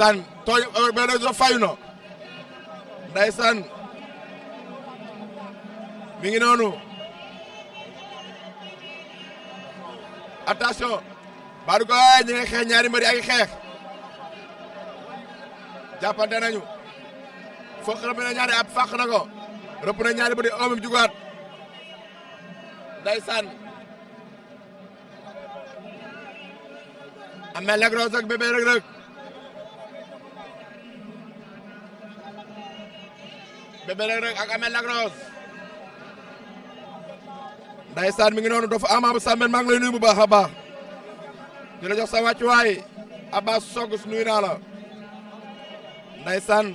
tan tooñ benn so fayu na ndeysaan mi ngi noonu attention baadu ko ñi ngi xeex ñaari mbër yaa ngi xeex jàppante nañu fokk rëpp na ñaari ab fàq na ko rëpp na ñaari mbër yi oom jugaat ndeysaan Ameth Lac Rose ak bébé Reug bébé Reug ak Ameth Lac Rose ndeysaan mi ngi noonu dafa Ama bu Sambène maa ngi lay nuyu bu baax a baax di la jox sa wàccuwaay Abbas Sogus nuyu naa la ndeysaan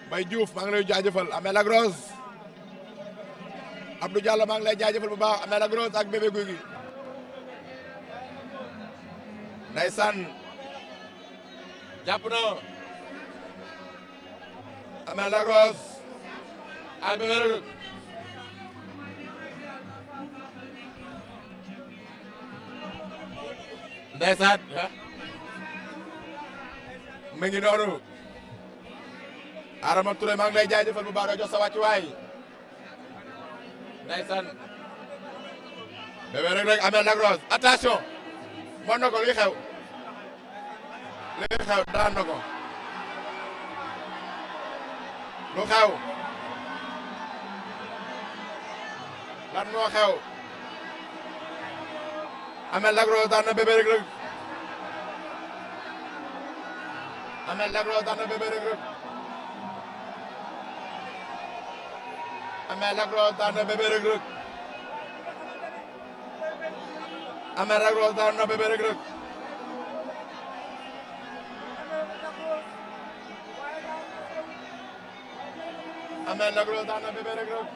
Bay Diouf maa ngi lay jaajëfal Ameth Lac Rose Abdou Diallo maa ngi lay jaajëfal bu baax Ameth Lac Rose ak bébé Guy gi ndeysaan jàpp na Ameth Lac Rose ak bébé Reug ndeysaan mi ngi noonu Adama Touré maa ngi lay jaajëfal bu baax doo jox sa wàccuwaay ndeysaan bébé Reug Ameth Lac Rose attention mën na ko li xew daan na ko lu xew lan moo xew Ameth Lac Rose daan na bébé Reug Ameth Lac Rose daan na bébé Reug Ameth Lac Rose daan na bébé Reug Ameth Lac Rose daan na bébé Reug Ameth Lac Rose daan na bébé Reug